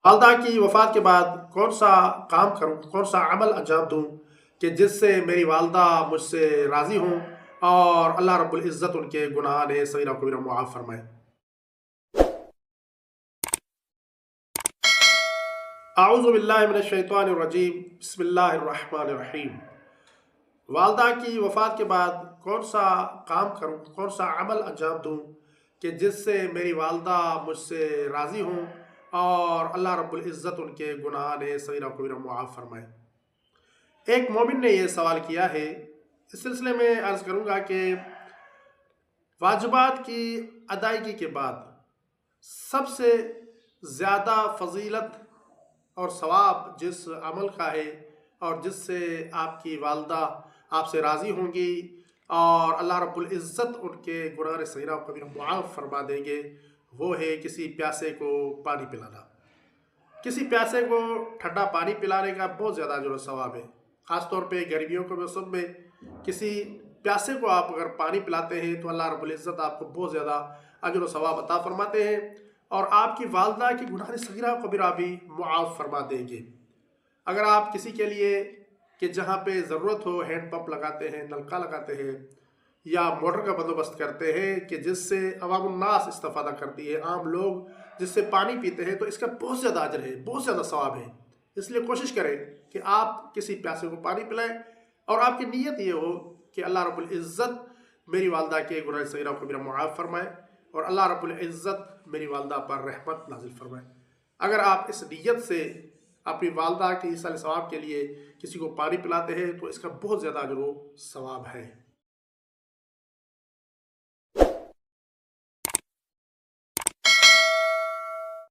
والدہ کی وفات کے بعد کون سا کام کروں، کون سا عمل انجام دوں کہ جس سے میری والدہ مجھ سے راضی ہوں اور اللہ رب العزت ان کے گناہ صغیرہ و کبیرہ معاف فرمائے۔ اعوذ باللہ من الشیطان الرجیم، بسم اللہ الرحمن الرحیم۔ والدہ کی وفات کے بعد کون سا کام کروں، کون سا عمل انجام دوں کہ جس سے میری والدہ مجھ سے راضی ہوں اور اللہ رب العزت ان کے گناہ صغیرہ و کبیرہ معاف فرمائے۔ ایک مومن نے یہ سوال کیا ہے، اس سلسلے میں عرض کروں گا کہ واجبات کی ادائیگی کے بعد سب سے زیادہ فضیلت اور ثواب جس عمل کا ہے اور جس سے آپ کی والدہ آپ سے راضی ہوں گی اور اللہ رب العزت ان کے گناہ صغیرہ و کبیرہ معاف فرما دیں گے، وہ ہے کسی پیاسے کو پانی پلانا۔ کسی پیاسے کو ٹھنڈا پانی پلانے کا بہت زیادہ اجر و ثواب ہے۔ خاص طور پہ گرمیوں کے موسم میں کسی پیاسے کو آپ اگر پانی پلاتے ہیں تو اللہ رب العزت آپ کو بہت زیادہ اجر و ثواب عطا فرماتے ہیں اور آپ کی والدہ کی گناہ صغیرہ و کبیرہ بھی معاف فرما دیں گے۔ اگر آپ کسی کے لیے کہ جہاں پہ ضرورت ہو ہینڈ پمپ لگاتے ہیں، نلکا لگاتے ہیں یا موٹر کا بندوبست کرتے ہیں کہ جس سے عوام الناس استفادہ کرتی ہے، عام لوگ جس سے پانی پیتے ہیں، تو اس کا بہت زیادہ اجر ہے، بہت زیادہ ثواب ہے۔ اس لیے کوشش کریں کہ آپ کسی پیاسے کو پانی پلائیں اور آپ کی نیت یہ ہو کہ اللہ رب العزت میری والدہ کے گناہ صغیرہ و کبیرہ معاف فرمائے اور اللہ رب العزت میری والدہ پر رحمت نازل فرمائے۔ اگر آپ اس نیت سے اپنی والدہ کی ایصال ثواب کے لیے کسی کو پانی پلاتے ہیں تو اس کا بہت زیادہ اجر و ثواب ہے۔